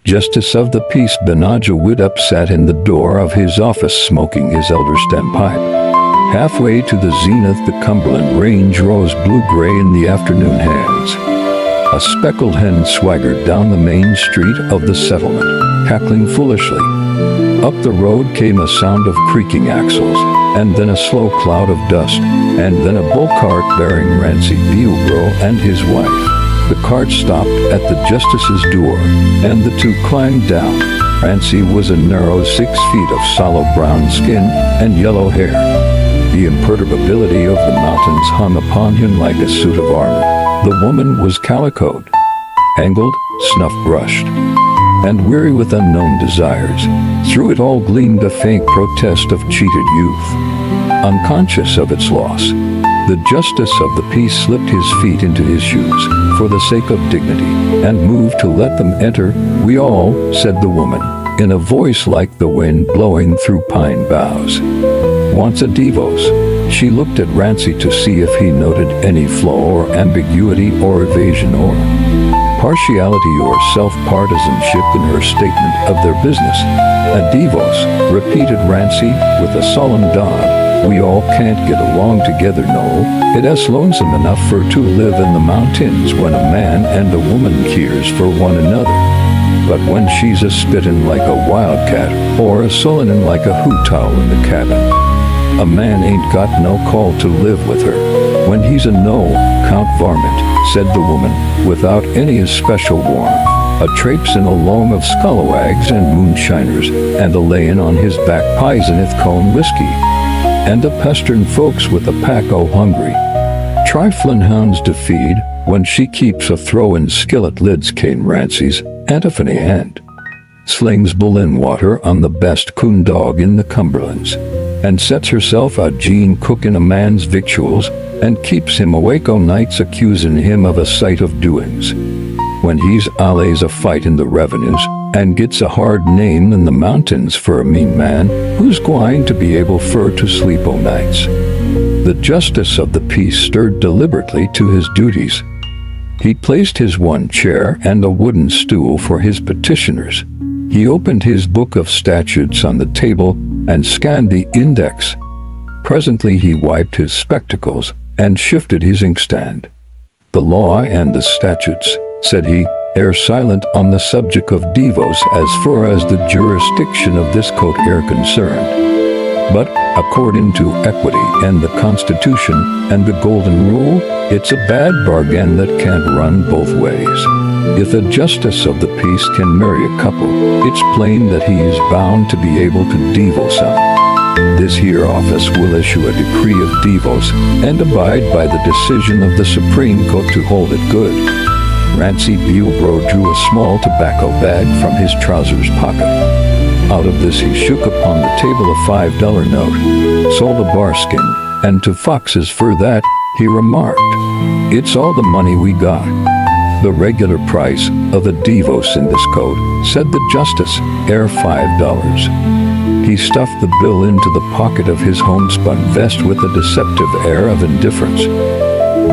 Justice of the Peace Benaja Widup sat in the door of his office smoking his elder stem pipe. Halfway to the zenith, the Cumberland Range rose blue-gray in the afternoon haze. A speckled hen swaggered down the main street of the settlement, cackling foolishly. Up the road came a sound of creaking axles, and then a slow cloud of dust, and then a bull cart bearing Ransie Bilbro and his wife. The cart stopped at the justice's door, and the two climbed down. Ransie was a narrow 6 feet of sallow brown skin and yellow hair. The imperturbability of the mountains hung upon him like a suit of armor. The woman was calicoed, angled, snuff-brushed, and weary with unknown desires. Through it all gleamed a faint protest of cheated youth. Unconscious of its loss, the justice of the peace slipped his feet into his shoes for the sake of dignity and moved to let them enter. "We all," said the woman, in a voice like the wind blowing through pine boughs, "wants a divorce." She looked at Ransie to see if he noted any flaw or ambiguity or evasion or partiality or self-partisanship in her statement of their business. "A divorce," repeated Ransie with a solemn nod. "We all can't get along together, no. It is lonesome enough for to live in the mountains when a man and a woman cares for one another. But when she's a spittin' like a wildcat or a sullenin' like a hoot owl in the cabin, a man ain't got no call to live with her. When he's a no, count varmint," said the woman, without any especial warmth. "A traipsin' along of scalawags and moonshiners, and a layin' on his back pizeneth cone whiskey, and a pesterin' folks with a pack o' hungry, triflin' hounds to feed, when she keeps a throwin' skillet lids," came Ransie's antiphony, "and slings boilin' water on the best coon dog in the Cumberlands, and sets herself a Jean cookin' a man's victuals, and keeps him awake o' nights accusin' him of a sight of doings, when he's allays a fightin' the revenues, and gets a hard name in the mountains for a mean man, who's gwine to be able fur to sleep o' nights." The justice of the peace stirred deliberately to his duties. He placed his one chair and a wooden stool for his petitioners. He opened his book of statutes on the table and scanned the index. Presently he wiped his spectacles and shifted his inkstand. "The law and the statutes," said he, "are silent on the subject of divorce as far as the jurisdiction of this court are concerned. But, according to equity and the Constitution and the Golden Rule, it's a bad bargain that can't run both ways. If a justice of the peace can marry a couple, it's plain that he is bound to be able to divorce them. This here office will issue a decree of divorce and abide by the decision of the Supreme Court to hold it good." Ransie Bilbro drew a small tobacco bag from his trousers pocket. Out of this he shook upon the table a $5 note. "Sold a barskin, and to foxes for that," he remarked. "It's all the money we got." "The regular price of a divorce in this code," said the justice, "are $5. He stuffed the bill into the pocket of his homespun vest with a deceptive air of indifference.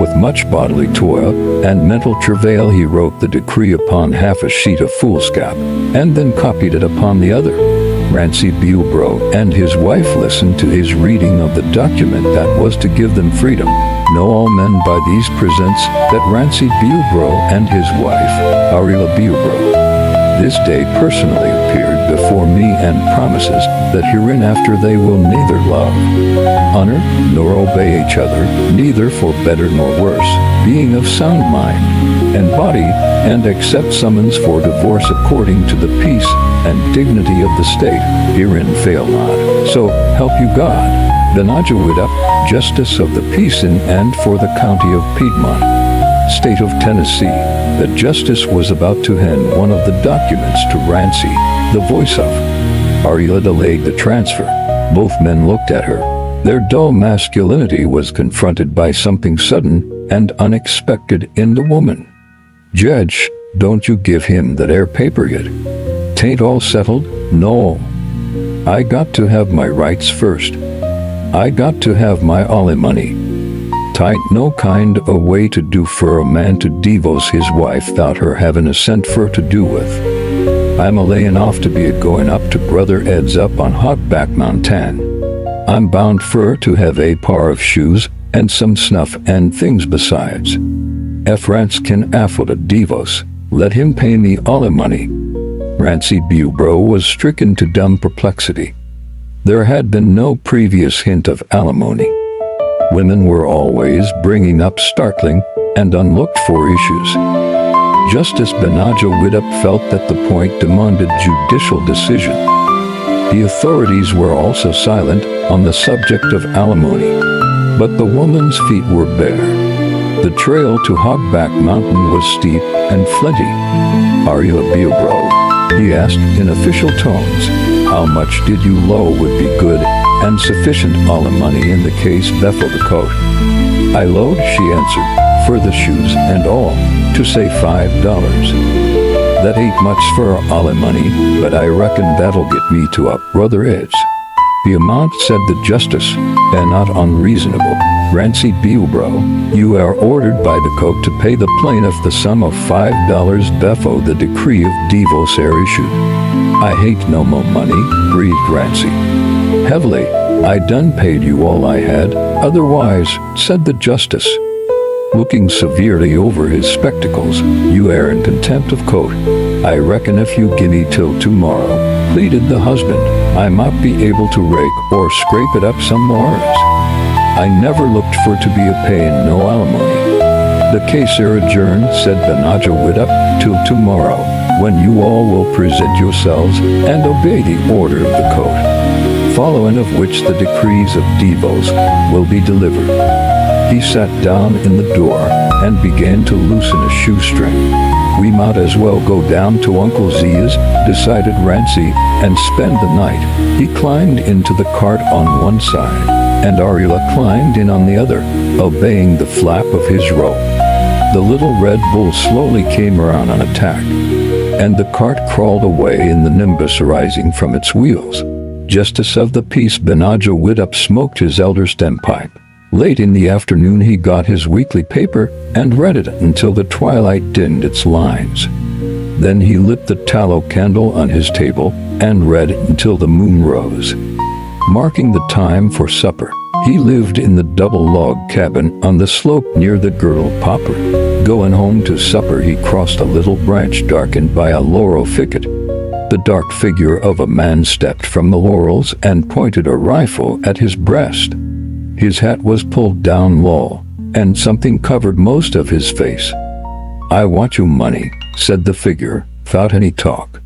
With much bodily toil and mental travail he wrote the decree upon half a sheet of foolscap, and then copied it upon the other. Ransie Bilbro and his wife listened to his reading of the document that was to give them freedom. Know all men by these presents that Ransie Bilbro and his wife, Ariela Bilbro, this day personally appeared before me and promises that hereinafter they will neither love, honor, nor obey each other, neither for better nor worse, being of sound mind and body, and accept summons for divorce according to the peace and dignity of the state, herein fail not. So help you God. Benaja Widup, Justice of the Peace in and for the County of Piedmont, State of Tennessee. The justice was about to hand one of the documents to Ransie, the voice of Ariela delayed the transfer. Both men looked at her. Their dull masculinity was confronted by something sudden and unexpected in the woman. "Judge, don't you give him that air paper yet. 'Tain't all settled, no. I got to have my rights first. I got to have my alimony. 'Tain't no kind o' way to do for a man to divorce his wife 'thout her having a cent for to do with. I'm a-layin' off to be a-going up to Brother Ed's up on Hogback Mountain. I'm bound for to have a pair of shoes and some snuff and things besides. If Rance can afford a divos, let him pay me alimony." Ransie Bilbro was stricken to dumb perplexity. There had been no previous hint of alimony. Women were always bringing up startling and unlooked-for issues. Justice Benaja Widup felt that the point demanded judicial decision. The authorities were also silent on the subject of alimony, but the woman's feet were bare. The trail to Hogback Mountain was steep and flinty. "Ariela Bilbro," he asked in official tones, "how much did you low would be good and sufficient alimony in the case Bethel the coat?" "I lowed," she answered, "for the shoes and all, to say $5. That ain't much for alimony, but I reckon that'll get me to up Brother Ed's." "The amount," said the justice, "and not unreasonable. Ransie Bilbro, you are ordered by the court to pay the plaintiff the sum of $5 before the decree of divorce are issued." "I hain't no more money," breathed Ransie. "Heavily, I done paid you all I had, otherwise," said the justice, looking severely over his spectacles. "You are in contempt of court. I reckon if you gimme till tomorrow," pleaded the husband, "I might be able to rake or scrape it up some more. I never looked for to be a paying no alimony." "The case are adjourned," said Benaja Widup, "till tomorrow, when you all will present yourselves and obey the order of the court, following of which the decrees of divorce will be delivered." He sat down in the door and began to loosen a shoestring. "We might as well go down to Uncle Zia's," decided Ransie, "and spend the night." He climbed into the cart on one side, and Ariela climbed in on the other, obeying the flap of his rope. The little red bull slowly came around on a tack, and the cart crawled away in the nimbus arising from its wheels. Justice of the peace Benaja Widup smoked his elder stem pipe. Late in the afternoon he got his weekly paper and read it until the twilight dimmed its lines. Then he lit the tallow candle on his table and read until the moon rose. Marking the time for supper, he lived in the double log cabin on the slope near the girdle popper. Going home to supper, he crossed a little branch darkened by a laurel thicket. The dark figure of a man stepped from the laurels and pointed a rifle at his breast. His hat was pulled down low, and something covered most of his face. "I want you money," said the figure, without any talk.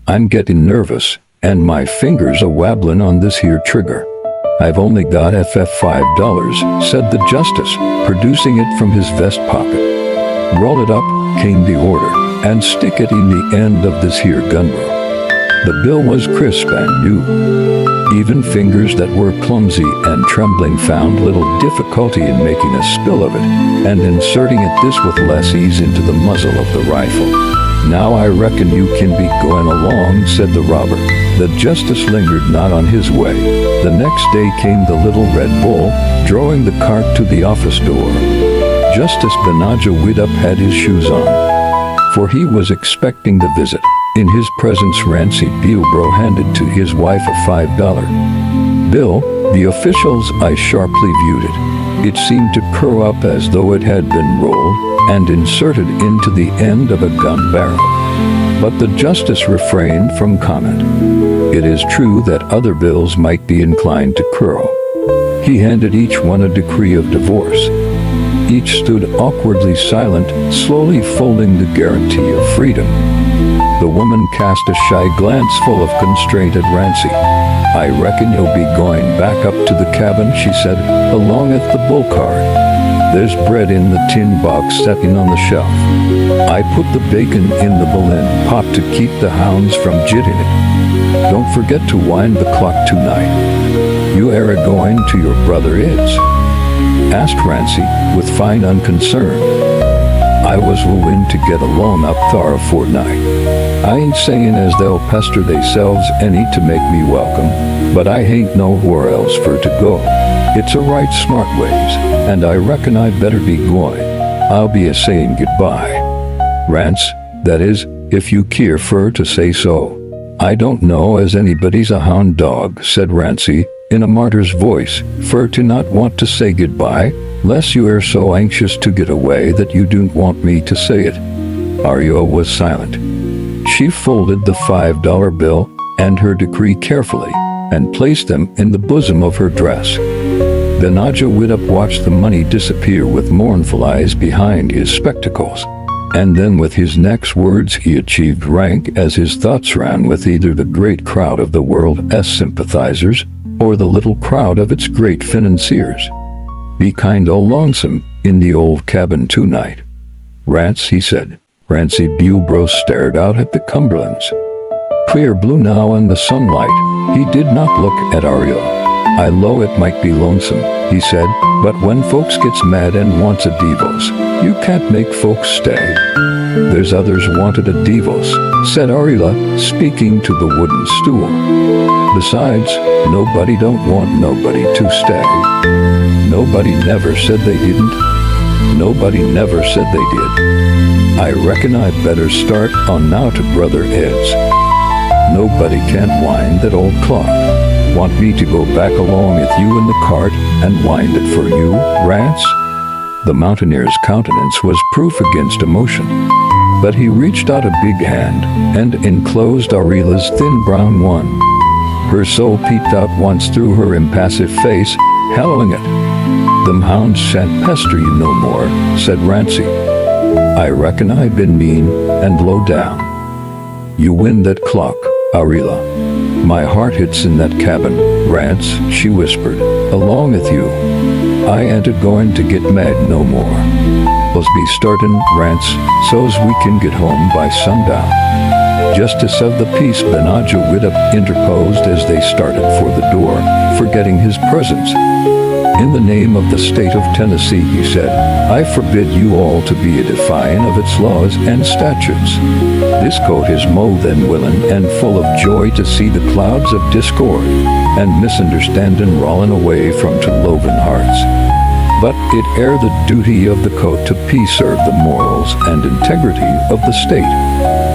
"I'm getting nervous, and my fingers are wabbling on this here trigger." "I've only got $5," said the justice, producing it from his vest pocket. "Roll it up," came the order, "and stick it in the end of this here gun barrel." The bill was crisp and new. Even fingers that were clumsy and trembling found little difficulty in making a spill of it, and inserting it this with less ease into the muzzle of the rifle. "Now I reckon you can be going along," said the robber. The justice lingered not on his way. The next day came the little red bull, drawing the cart to the office door. Justice Benaja Widup had his shoes on, for he was expecting the visit. In his presence, Ransie Bilbro handed to his wife a $5 bill. The official's eye sharply viewed it. It seemed to curl up as though it had been rolled and inserted into the end of a gun barrel. But the justice refrained from comment. It is true that other bills might be inclined to curl. He handed each one a decree of divorce. Each stood awkwardly silent, slowly folding the guarantee of freedom. The woman cast a shy glance full of constraint at Ransie. "I reckon you'll be going back up to the cabin," she said, "along at the bull cart. There's bread in the tin box setting on the shelf. I put the bacon in the Berlin pot to keep the hounds from jitting it. Don't forget to wind the clock tonight." "You are going to your brother Ed's?" asked Ransie, with fine unconcern. "I was willing to get along up thar a fortnight. I ain't saying as they'll pester theyselves any to make me welcome, but I hain't nowhere else for to go. It's a right smart ways, and I reckon I'd better be going. I'll be a saying goodbye." "Rance, that is," if you care for to say so. I don't know as anybody's a hound dog, said Ransie, in a martyr's voice, for to not want to say goodbye, less you are so anxious to get away that you don't want me to say it. Ariela was silent. She folded the $5 bill and her decree carefully, and placed them in the bosom of her dress. Benaja Widup watched the money disappear with mournful eyes behind his spectacles. And then with his next words he achieved rank as his thoughts ran with either the great crowd of the world's sympathizers or the little crowd of its great financiers. Be kind o' lonesome in the old cabin tonight. Rance, he said. Ransie Bilbro stared out at the Cumberlands. Clear blue now in the sunlight. He did not look at Ariela. I low it might be lonesome, he said, but when folks gets mad and wants a divos, you can't make folks stay. There's others wanted a divos, said Ariela, speaking to the wooden stool. Besides, nobody don't want nobody to stay. Nobody never said they didn't. Nobody never said they did. I reckon I'd better start on now to Brother Ed's. Nobody can't wind that old clock. Want me to go back along with you in the cart and wind it for you, Rance? The mountaineer's countenance was proof against emotion, but he reached out a big hand and enclosed Ariela's thin brown one. Her soul peeped out once through her impassive face, hallowing it. Them hounds shan't pester you no more, said Ransie. I reckon I've been mean and low down. You win that clock, Ariela. My heart hits in that cabin, Rance, she whispered, along with you. I ain't going to get mad no more. Let's be startin', Rance, so's we can get home by sundown. Justice of the peace, Benaja Widup interposed as they started for the door, forgetting his presence. In the name of the state of Tennessee, he said, I forbid you all to be a defying of its laws and statutes. This coat is mo than willing and full of joy to see the clouds of discord and misunderstanding rollin' away from to loven hearts. But it ere the duty of the coat to preserve the morals and integrity of the state.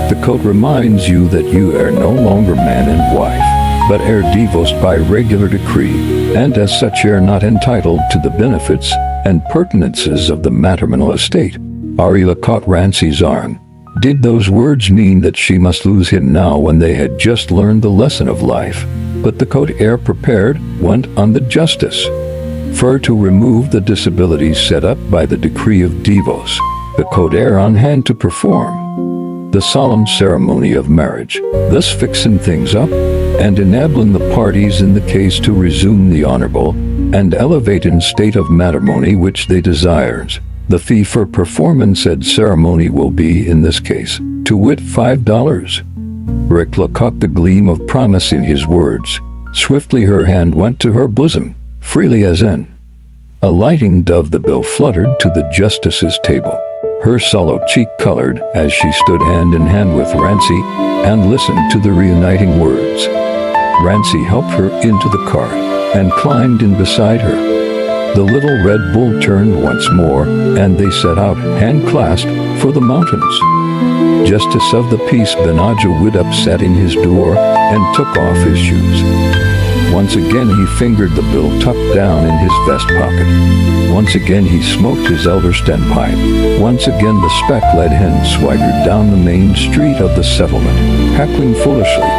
The coat reminds you that you are no longer man and wife, but are divorced by regular decree, and as such are not entitled to the benefits and pertinences of the matrimonial estate. Ariela caught Ransie's arm. Did those words mean that she must lose him now when they had just learned the lesson of life? But the court ere prepared went on the justice. For to remove the disabilities set up by the decree of divorce, the court ere on hand to perform the solemn ceremony of marriage, thus fixing things up and enabling the parties in the case to resume the honorable and elevating state of matrimony which they desires. The fee for performance said ceremony will be, in this case, to wit $5. Ricla caught the gleam of promise in his words. Swiftly her hand went to her bosom, freely as in a lighting dove. The bill fluttered to the justice's table. Her sallow cheek colored as she stood hand in hand with Ransie and listened to the reuniting words. Ransie helped her into the cart and climbed in beside her. The little red bull turned once more, and they set out, hand-clasped, for the mountains. Justice of the peace, Benaja Widup sat in his door and took off his shoes. Once again he fingered the bill tucked down in his vest pocket. Once again he smoked his elder stem pipe. Once again the speck-led hen swaggered down the main street of the settlement, cackling foolishly.